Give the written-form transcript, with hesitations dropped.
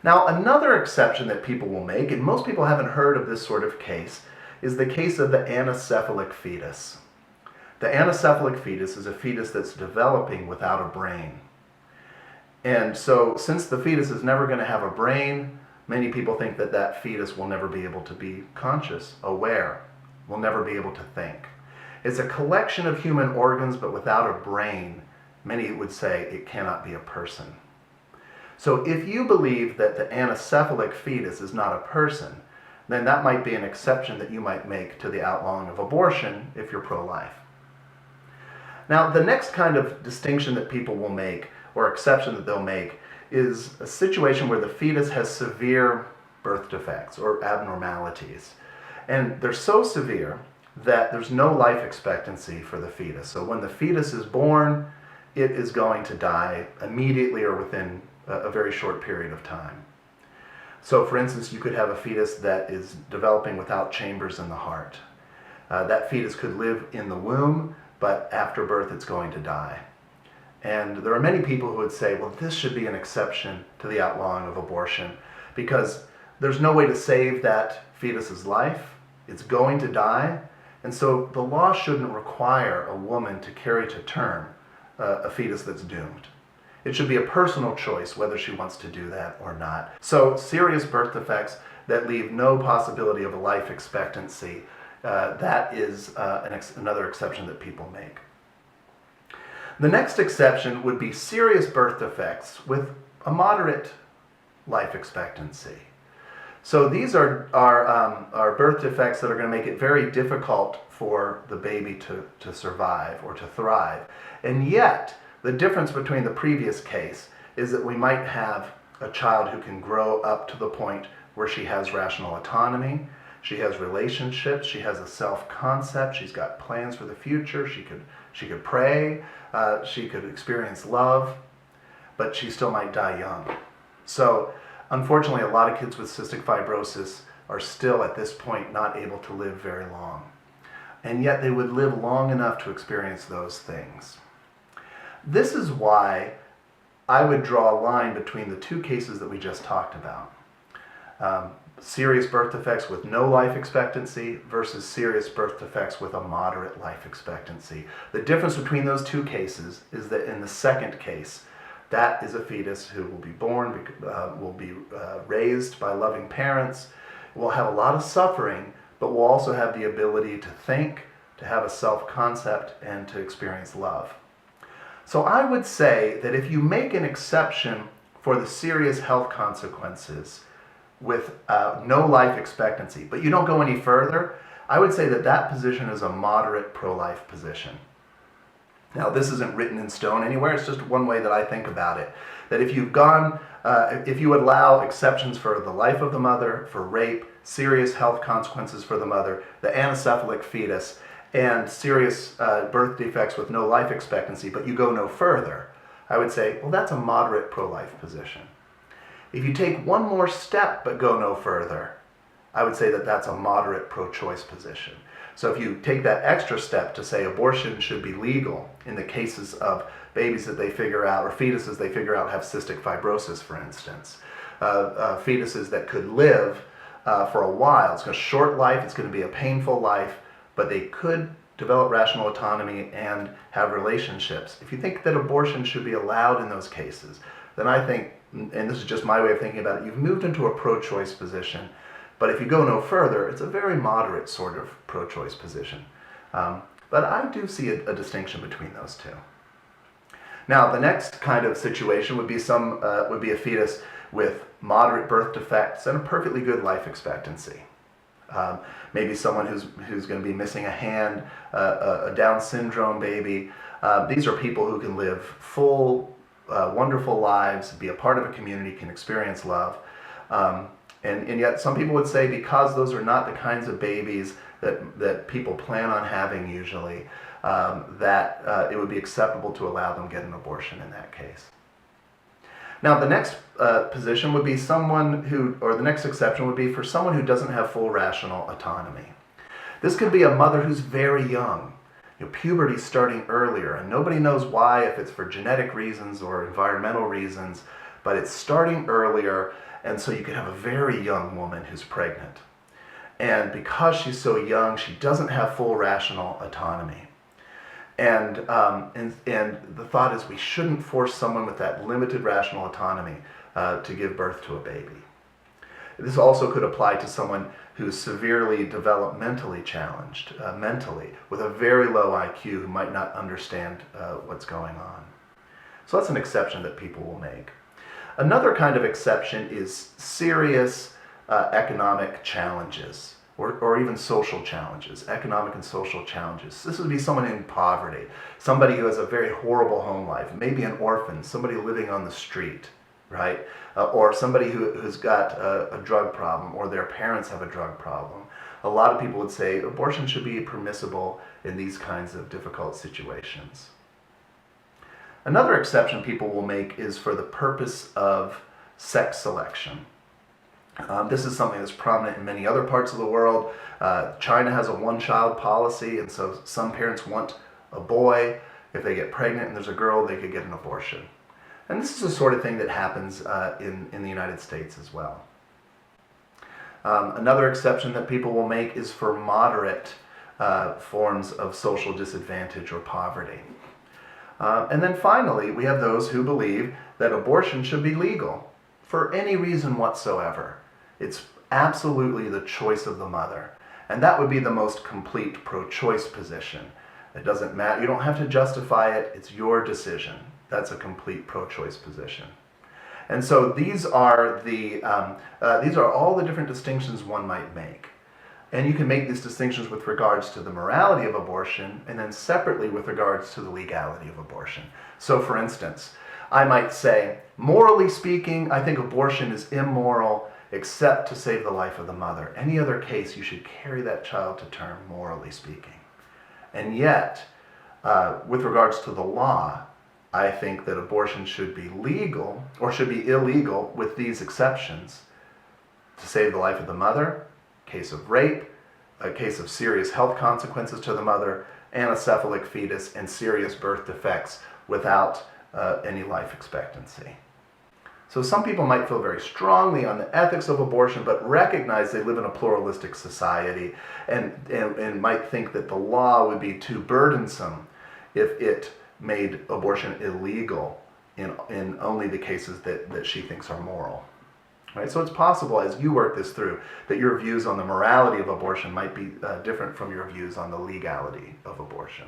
Now, another exception that people will make, and most people haven't heard of this sort of case, is the case of the anencephalic fetus. The anencephalic fetus is a fetus that's developing without a brain. And so, since the fetus is never going to have a brain, many people think that that fetus will never be able to be conscious, aware, will never be able to think. It's a collection of human organs, but without a brain. Many would say it cannot be a person. So if you believe that the anencephalic fetus is not a person, then that might be an exception that you might make to the outlawing of abortion if you're pro-life. Now, the next kind of distinction that people will make, or exception that they'll make, is a situation where the fetus has severe birth defects or abnormalities. And they're so severe that there's no life expectancy for the fetus. So when the fetus is born, it is going to die immediately or within a very short period of time. So for instance, you could have a fetus that is developing without chambers in the heart. That fetus could live in the womb, but after birth it's going to die. And there are many people who would say, well, this should be an exception to the outlawing of abortion because there's no way to save that fetus's life. It's going to die. And so the law shouldn't require a woman to carry to term a fetus that's doomed. It should be a personal choice whether she wants to do that or not. So serious birth defects that leave no possibility of a life expectancy, that is another exception that people make. The next exception would be serious birth defects with a moderate life expectancy. So these are birth defects that are going to make it very difficult for the baby to survive or to thrive. And yet, the difference between the previous case is that we might have a child who can grow up to the point where she has rational autonomy, she has relationships, she has a self-concept, she's got plans for the future, she could pray, she could experience love, but she still might die young. So, unfortunately, a lot of kids with cystic fibrosis are still at this point not able to live very long. And yet they would live long enough to experience those things. This is why I would draw a line between the two cases that we just talked about. Serious birth defects with no life expectancy versus serious birth defects with a moderate life expectancy. The difference between those two cases is that in the second case, that is a fetus who will be born, will be raised by loving parents, will have a lot of suffering, but will also have the ability to think, to have a self-concept, and to experience love. So I would say that if you make an exception for the serious health consequences with no life expectancy, but you don't go any further, I would say that that position is a moderate pro-life position. Now, this isn't written in stone anywhere, it's just one way that I think about it. That if you've gone, if you allow exceptions for the life of the mother, for rape, serious health consequences for the mother, the anencephalic fetus, and serious birth defects with no life expectancy, but you go no further, I would say, well, that's a moderate pro-life position. If you take one more step but go no further, I would say that that's a moderate pro-choice position. So if you take that extra step to say abortion should be legal in the cases of babies that they figure out, or fetuses they figure out have cystic fibrosis, for instance, fetuses that could live for a while. It's going to short life, it's going to be a painful life, but they could develop rational autonomy and have relationships. If you think that abortion should be allowed in those cases, then I think, and this is just my way of thinking about it, you've moved into a pro-choice position. But if you go no further, it's a very moderate sort of pro-choice position. But I do see a distinction between those two. Now, the next kind of situation would be a fetus with moderate birth defects and a perfectly good life expectancy. Maybe someone who's going to be missing a hand, a Down syndrome baby. These are people who can live full, wonderful lives, be a part of a community, can experience love. And yet some people would say because those are not the kinds of babies that people plan on having usually, that it would be acceptable to allow them to get an abortion in that case. Now the next position would be the next exception would be for someone who doesn't have full rational autonomy. This could be a mother who's very young. Puberty starting earlier, and nobody knows why, if it's for genetic reasons or environmental reasons, but it's starting earlier, and so you could have a very young woman who's pregnant. And because she's so young, she doesn't have full rational autonomy. And the thought is we shouldn't force someone with that limited rational autonomy to give birth to a baby. This also could apply to someone who's severely developmentally challenged, mentally, with a very low IQ who might not understand what's going on. So that's an exception that people will make. Another kind of exception is serious economic challenges, or even social challenges, economic and social challenges. This would be someone in poverty, somebody who has a very horrible home life, maybe an orphan, somebody living on the street, right? Or somebody who's got a drug problem, or their parents have a drug problem. A lot of people would say abortion should be permissible in these kinds of difficult situations. Another exception people will make is for the purpose of sex selection. This is something that's prominent in many other parts of the world. China has a one-child policy, and so some parents want a boy. If they get pregnant and there's a girl, they could get an abortion. And this is the sort of thing that happens in the United States as well. Another exception that people will make is for moderate forms of social disadvantage or poverty. And then finally, we have those who believe that abortion should be legal for any reason whatsoever. It's absolutely the choice of the mother. And that would be the most complete pro-choice position. It doesn't matter. You don't have to justify it. It's your decision. That's a complete pro-choice position. And so these are all the different distinctions one might make. And you can make these distinctions with regards to the morality of abortion, and then separately with regards to the legality of abortion. So for instance, I might say, morally speaking, I think abortion is immoral except to save the life of the mother. Any other case, you should carry that child to term, morally speaking. And yet, with regards to the law, I think that abortion should be legal, or should be illegal with these exceptions: to save the life of the mother, case of rape, a case of serious health consequences to the mother, anencephalic fetus, and serious birth defects without any life expectancy. So some people might feel very strongly on the ethics of abortion, but recognize they live in a pluralistic society and might think that the law would be too burdensome if it made abortion illegal in only the cases that she thinks are moral. Right? So it's possible, as you work this through, that your views on the morality of abortion might be different from your views on the legality of abortion.